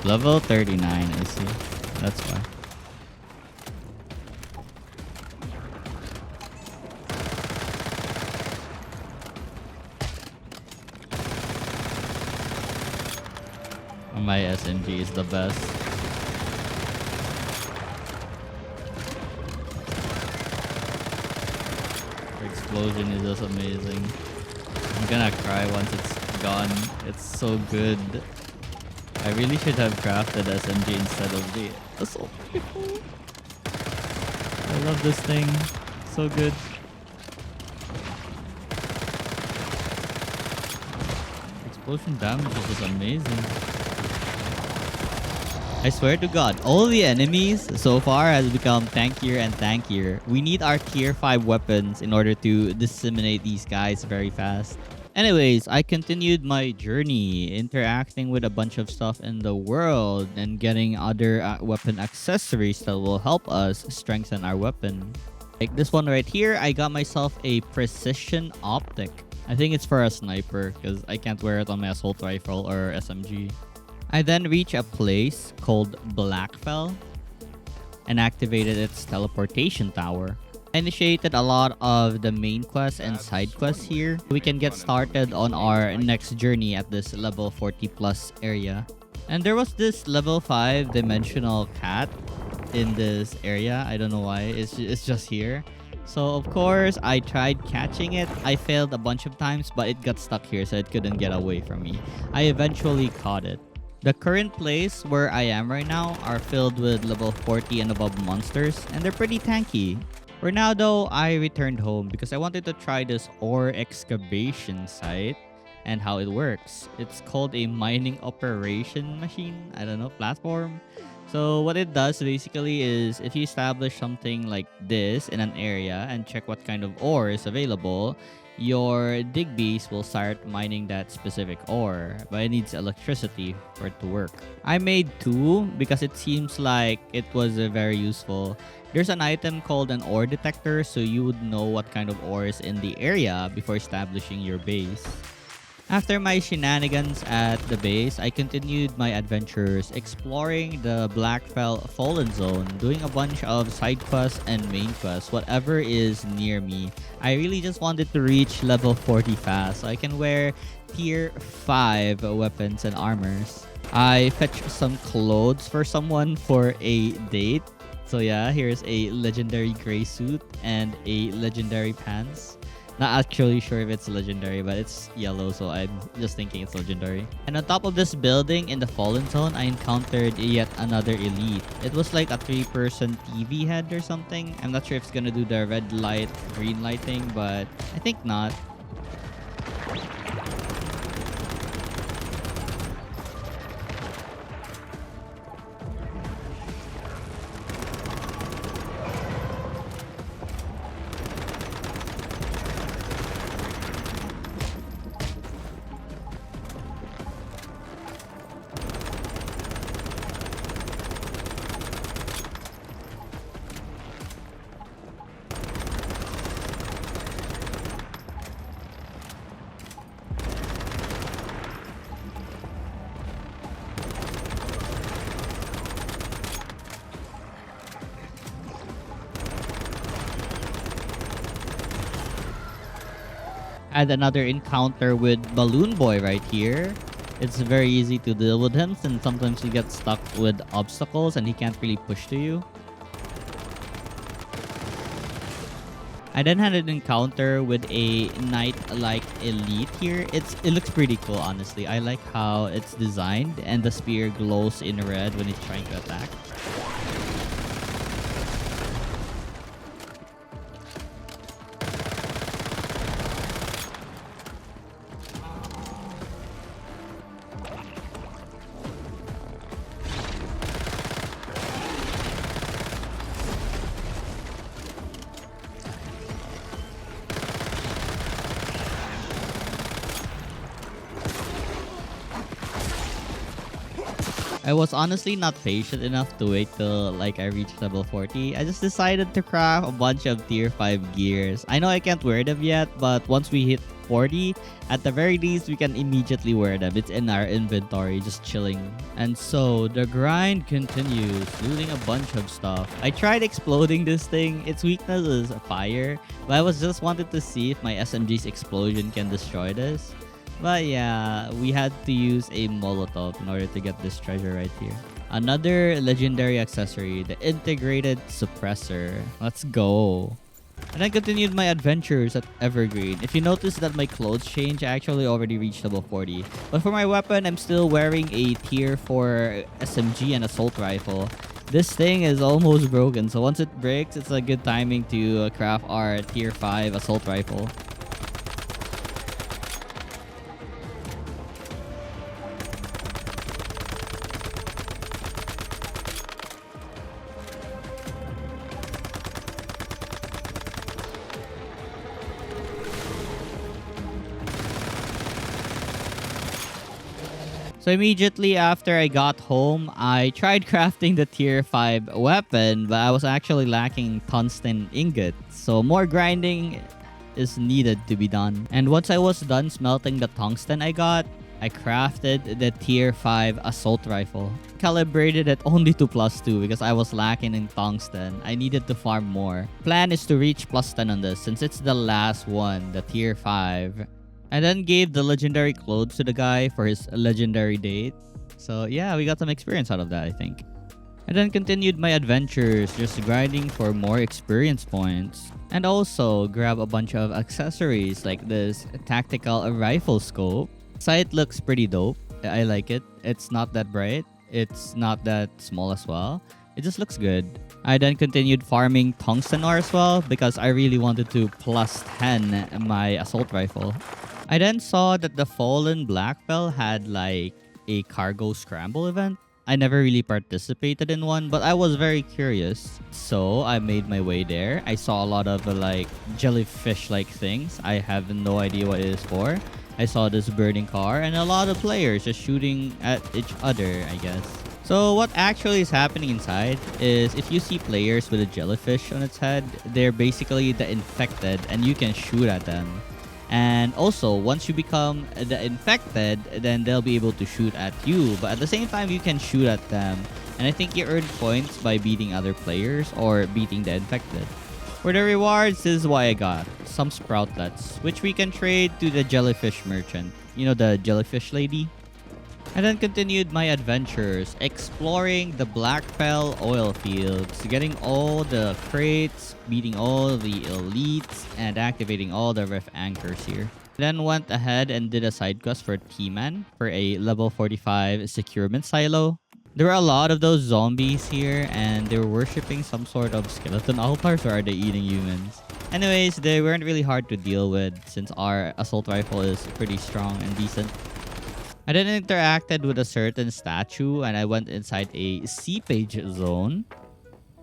Level 39, is he? That's why. My SMG is the best. The explosion is just amazing. I'm gonna cry once it's gone. It's so good. I really should have crafted SMG instead of the assault rifle. I love this thing. So good. Explosion damage is just amazing. I swear to god, all the enemies so far has become tankier and tankier. We need our tier 5 weapons in order to disseminate these guys very fast. Anyways, I continued my journey, interacting with a bunch of stuff in the world and getting other weapon accessories that will help us strengthen our weapon. Like this one right here, I got myself a precision optic. I think it's for a sniper because I can't wear it on my assault rifle or SMG. I then reached a place called Blackfell and activated its teleportation tower. I initiated a lot of the main quests and side quests here. We can get started on our next journey at this level 40 plus area. And there was this level 5 dimensional cat in this area. I don't know why. It's just here. So of course, I tried catching it. I failed a bunch of times, but it got stuck here, so it couldn't get away from me. I eventually caught it. The current place where I am right now are filled with level 40 and above monsters, and they're pretty tanky. For now though, I returned home because I wanted to try this ore excavation site and how it works. It's called a mining operation machine. I don't know, platform. So what it does basically is if you establish something like this in an area and check what kind of ore is available, your dig beast will start mining that specific ore, but it needs electricity for it to work. I made two because it seems like it was very useful. There's an item called an ore detector, so you would know what kind of ore is in the area before establishing your base. After my shenanigans at the base, I continued my adventures exploring the Blackfell Fallen Zone, doing a bunch of side quests and main quests, whatever is near me. I really just wanted to reach level 40 fast so I can wear tier 5 weapons and armors. I fetched some clothes for someone for a date. So yeah, here's a legendary gray suit and a legendary pants. Not actually sure if it's legendary, but it's yellow, so I'm just thinking it's legendary. And on top of this building in the Fallen Zone, I encountered yet another elite. It was like a 3-person TV head or something. I'm not sure if it's gonna do the red light, green light thing, but I think not. Had another encounter with Balloon Boy right here. It's very easy to deal with him since sometimes you get stuck with obstacles and he can't really push to you. I then had an encounter with a knight-like elite here. It looks pretty cool, honestly. I like how it's designed and the spear glows in red when it's trying to attack. I was honestly not patient enough to wait till like I reached level 40. I just decided to craft a bunch of tier 5 gears. I know I can't wear them yet, but once we hit 40, at the very least we can immediately wear them. It's in our inventory, just chilling. And so the grind continues, looting a bunch of stuff. I tried exploding this thing. Its weakness is fire, but I was just wanted to see if my SMG's explosion can destroy this. But yeah, we had to use a Molotov in order to get this treasure right here. Another legendary accessory, the integrated suppressor. Let's go. And I continued my adventures at Evergreen. If you notice that my clothes change, I actually already reached level 40. But for my weapon, I'm still wearing a tier 4 SMG and assault rifle. This thing is almost broken, so once it breaks, it's a good timing to craft our tier 5 assault rifle. So immediately after I got home, I tried crafting the tier 5 weapon, but I was actually lacking tungsten ingots. So more grinding is needed to be done. And once I was done smelting the tungsten I got, I crafted the tier 5 assault rifle. Calibrated at only to +2 because I was lacking in tungsten. I needed to farm more. Plan is to reach +10 on this since it's the last one, the tier 5. I then gave the legendary clothes to the guy for his legendary date. So yeah, we got some experience out of that, I think. I then continued my adventures, just grinding for more experience points. And also grab a bunch of accessories like this tactical rifle scope. Sight looks pretty dope. I like it. It's not that bright. It's not that small as well. It just looks good. I then continued farming tungsten ore as well because I really wanted to +10 my assault rifle. I then saw that the Fallen Blackfell had like a cargo scramble event. I never really participated in one, but I was very curious. So I made my way there. I saw a lot of like jellyfish-like things. I have no idea what it is for. I saw this burning car and a lot of players just shooting at each other, I guess. So what actually is happening inside is if you see players with a jellyfish on its head, they're basically the infected and you can shoot at them. And also, once you become the infected, then they'll be able to shoot at you. But at the same time, you can shoot at them. And I think you earn points by beating other players or beating the infected. For the rewards, this is what I got. Some sproutlets, which we can trade to the jellyfish merchant. You know, the jellyfish lady? I then continued my adventures, exploring the Blackfell oil fields, getting all the crates, beating all the elites, and activating all the rift anchors here. Then went ahead and did a side quest for T-Man for a level 45 securement silo. There were a lot of those zombies here, and they were worshipping some sort of skeleton altars, or are they eating humans? Anyways, they weren't really hard to deal with since our assault rifle is pretty strong and decent. I then interacted with a certain statue and I went inside a seepage zone.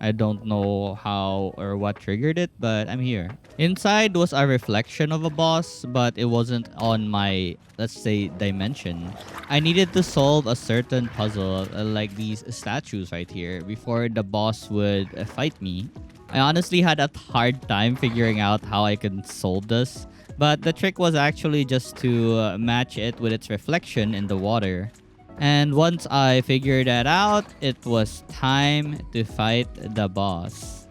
I don't know how or what triggered it, but I'm here. Inside was a reflection of a boss, but it wasn't on my, let's say, dimension. I needed to solve a certain puzzle, like these statues right here, before the boss would fight me. I honestly had a hard time figuring out how I could solve this. But the trick was actually just to match it with its reflection in the water. And once I figured that out, it was time to fight the boss.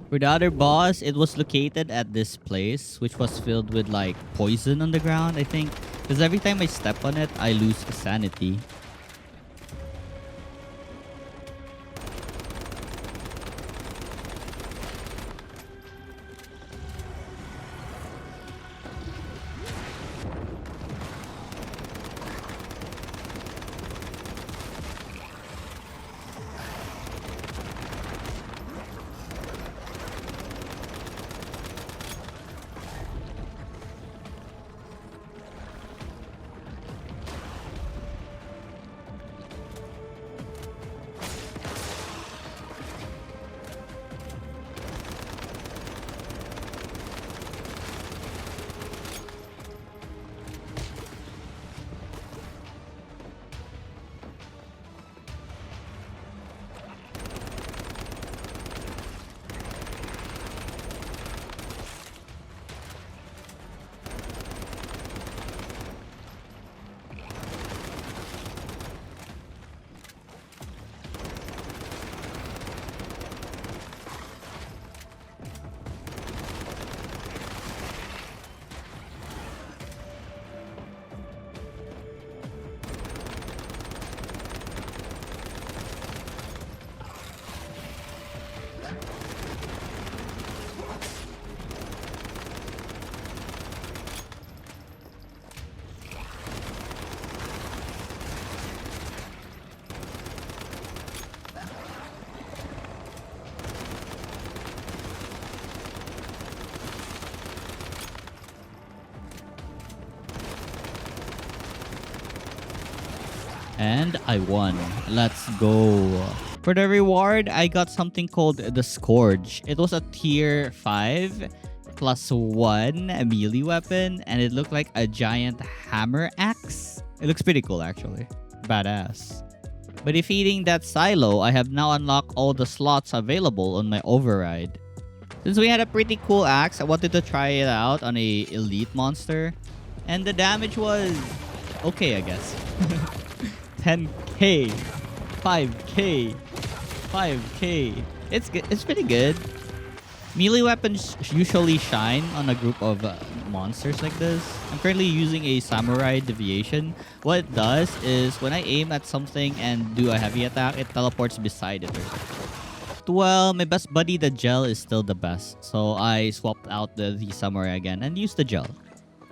For the other boss, it was located at this place, which was filled with like poison on the ground, I think. Because every time I step on it, I lose sanity. And I won. Let's go. For the reward, I got something called the Scourge. It was a tier 5 plus 1 melee weapon, and it looked like a giant hammer axe. It looks pretty cool, actually. Badass. By defeating that silo, I have now unlocked all the slots available on my override. Since we had a pretty cool axe, I wanted to try it out on a elite monster. And the damage was okay, I guess. 10k, 5k, 5k. It's pretty good. Melee weapons usually shine on a group of monsters like this. I'm currently using a samurai deviation. What it does is when I aim at something and do a heavy attack, it teleports beside it. Well, my best buddy, the gel, is still the best. So I swapped out the samurai again and used the gel.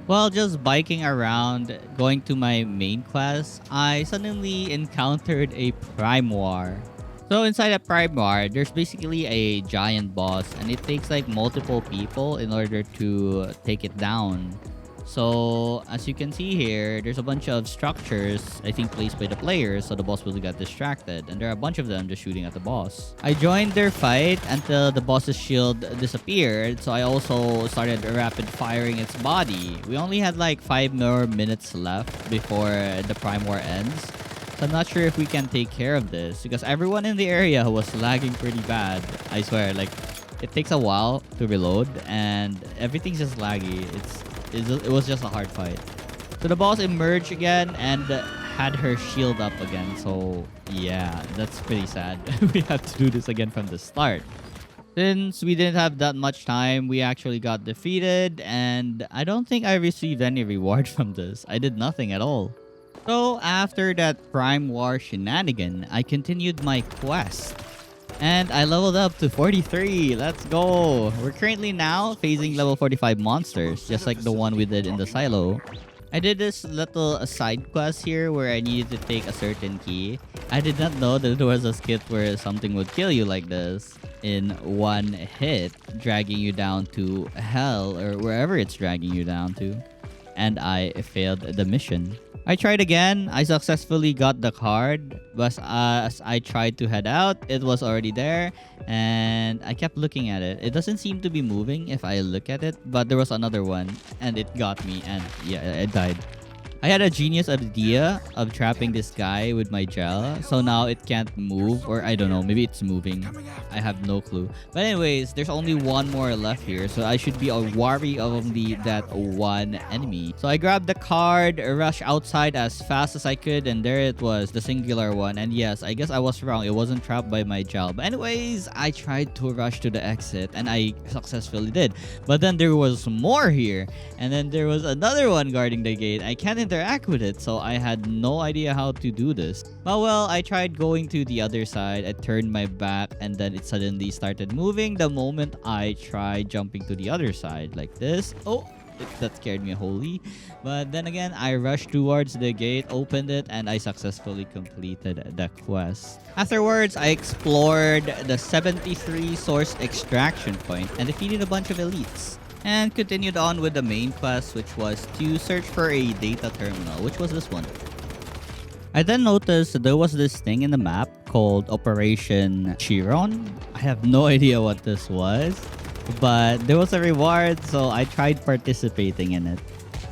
While just biking around, going to my main quest, I suddenly encountered a Prime War. So inside a Prime War, there's basically a giant boss and it takes like multiple people in order to take it down. So as you can see here, there's a bunch of structures, I think placed by the players, so the boss will get distracted. And there are a bunch of them just shooting at the boss. I joined their fight until the boss's shield disappeared, so I also started rapid firing its body. We only had like 5 more minutes left before the Prime War ends. So I'm not sure if we can take care of this because everyone in the area was lagging pretty bad. I swear, like, it takes a while to reload and everything's just laggy. It was just a hard fight. So the boss emerged again and had her shield up again. So yeah, that's pretty sad. We have to do this again from the start. Since we didn't have that much time, we actually got defeated and I don't think I received any reward from this. I did nothing at all. So after that Prime War shenanigan, I continued my quest. And I leveled up to 43. Let's go. We're currently now facing level 45 monsters, just like the one we did in the silo. I did this little side quest here where I needed to take a certain key. I did not know that there was a skit where something would kill you like this in one hit, dragging you down to hell or wherever it's dragging you down to. And I failed the mission. I tried again. I successfully got the card, but as I tried to head out, it was already there, and I kept looking at it. It doesn't seem to be moving if I look at it, but there was another one, and it got me, and yeah, I died. I had a genius idea of trapping this guy with my gel, so now it can't move, or I don't know, maybe it's moving. I have no clue. But anyways, there's only one more left here, so I should be wary of only that one enemy. So I grabbed the card, rushed outside as fast as I could, and there it was, the singular one. And yes, I guess I was wrong, it wasn't trapped by my gel. But anyways, I tried to rush to the exit, and I successfully did. But then there was more here, and then there was another one guarding the gate. I can't interact with it, so I had no idea how to do this. But well, I tried going to the other side. I turned my back and then it suddenly started moving the moment I tried jumping to the other side like this. Oh, that scared me wholly. But then again, I rushed towards the gate, opened it, and I successfully completed the quest. Afterwards, I explored the 73 source extraction point and defeated a bunch of elites. And continued on with the main quest, which was to search for a data terminal, which was this one. I then noticed that there was this thing in the map called Operation Chiron. I have no idea what this was, but there was a reward, so I tried participating in it.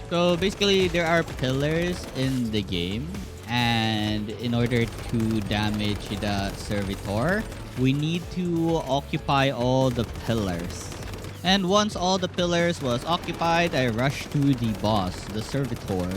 So basically, there are pillars in the game, and in order to damage the servitor, we need to occupy all the pillars. And once all the pillars was occupied, I rushed to the boss, the servitor.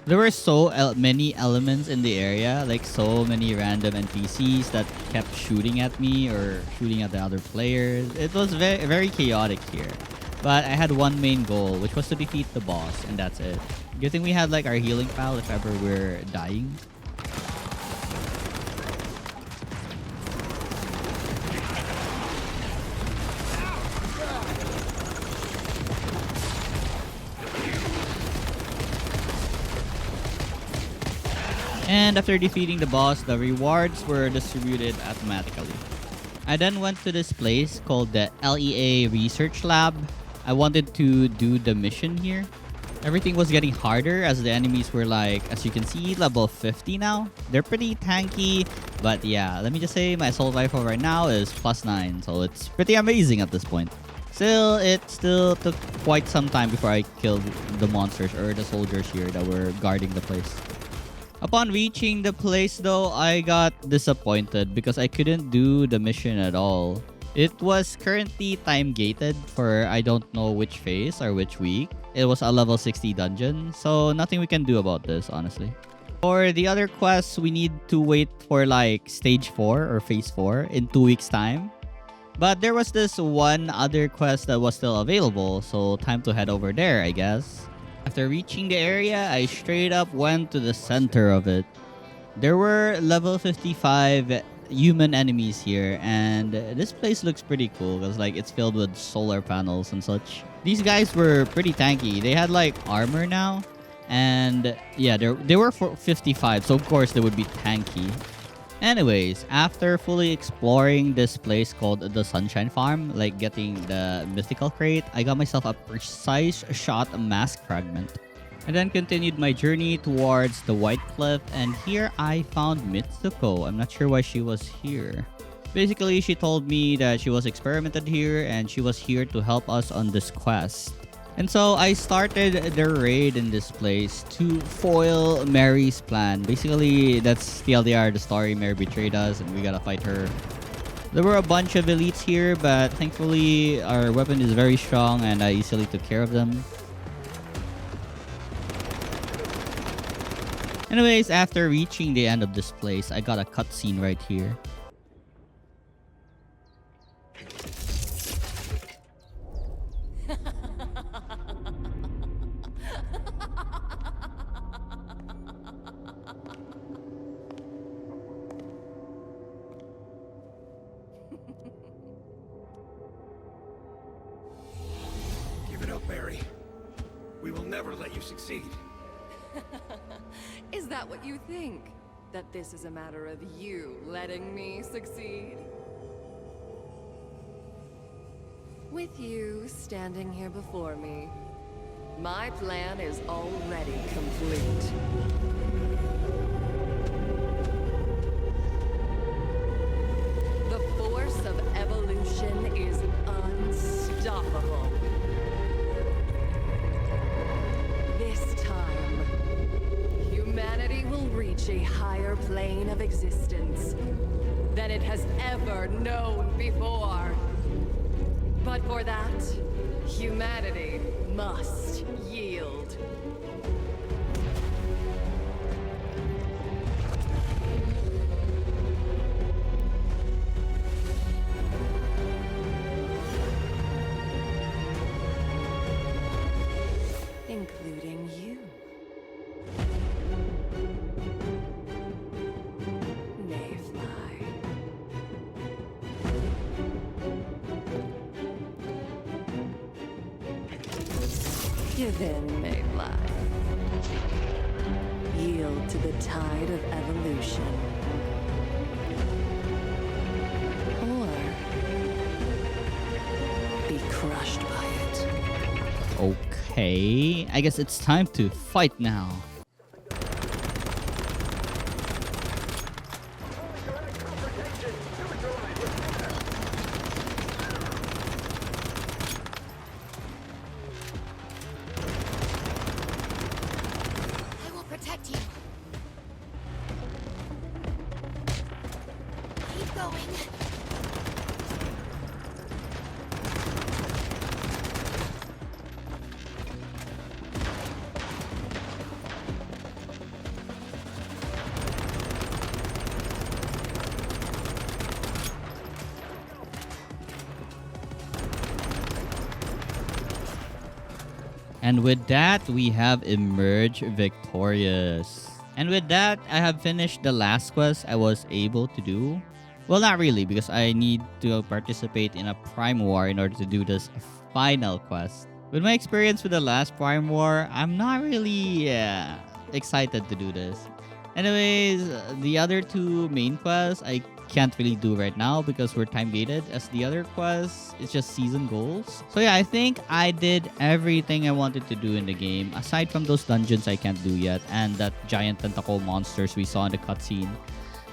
There were so many elements in the area, like so many random NPCs that kept shooting at me or shooting at the other players. It was very, very chaotic here. But I had one main goal, which was to defeat the boss, and that's it. Good thing we had like our healing pal if ever we're dying. And after defeating the boss, the rewards were distributed automatically. I then went to this place called the LEA Research Lab. I wanted to do the mission here. Everything was getting harder as the enemies were like, as you can see, level 50 now. They're pretty tanky, but yeah, let me just say my assault rifle right now is +9, so it's pretty amazing at this point. Still, it still took quite some time before I killed the monsters or the soldiers here that were guarding the place. Upon reaching the place though, I got disappointed because I couldn't do the mission at all. It was currently time gated for I don't know which phase or which week. It was a level 60 dungeon, so nothing we can do about this, honestly. For the other quests, we need to wait for like stage 4 or phase 4 in 2 weeks time. But there was this one other quest that was still available, so time to head over there, I guess. After reaching the area, I straight up went to the center of it. There were level 55 human enemies here, and this place looks pretty cool because like it's filled with solar panels and such. These guys were pretty tanky. They had like armor now, and yeah, they were for 55, so of course they would be tanky. Anyways, after fully exploring this place called the Sunshine Farm, like getting the mythical crate, I got myself a precise shot mask fragment. I then continued my journey towards the White Cliff, and here I found Mitsuko. I'm not sure why she was here. Basically, she told me that she was experimented here and she was here to help us on this quest. And so I started the raid in this place to foil Mary's plan. Basically, that's TLDR, the story. Mary betrayed us and we gotta fight her. There were a bunch of elites here, but thankfully our weapon is very strong and I easily took care of them. Anyways, after reaching the end of this place, I got a cutscene right here. Give it up, Mary. We will never let you succeed. Is that what you think? That this is a matter of you letting me succeed? With you standing here before me, my plan is already complete. The force of evolution is unstoppable. This time, humanity will reach a higher plane of existence than it has ever known before. But for that, humanity must yield. Including you. Mayfly. Give in, Mayfly. Yield to the tide of evolution. Or be crushed by it. Okay, I guess it's time to fight now. I will protect you. Keep going. And with that, we have emerged victorious. And with that, I have finished the last quest I was able to do. Well, not really, because I need to participate in a Prime War in order to do this final quest. With my experience with the last Prime War, I'm not really excited to do this. Anyways, the other two main quests, I can't really do right now because we're time gated, as the other quests, it's just season goals. So yeah, I think I did everything I wanted to do in the game, aside from those dungeons I can't do yet, and that giant tentacle monsters we saw in the cutscene.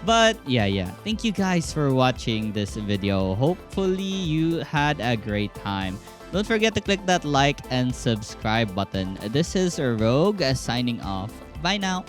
But yeah, thank you guys for watching this video. Hopefully you had a great time. Don't forget to click that like and subscribe button. This is Rogue signing off. Bye now.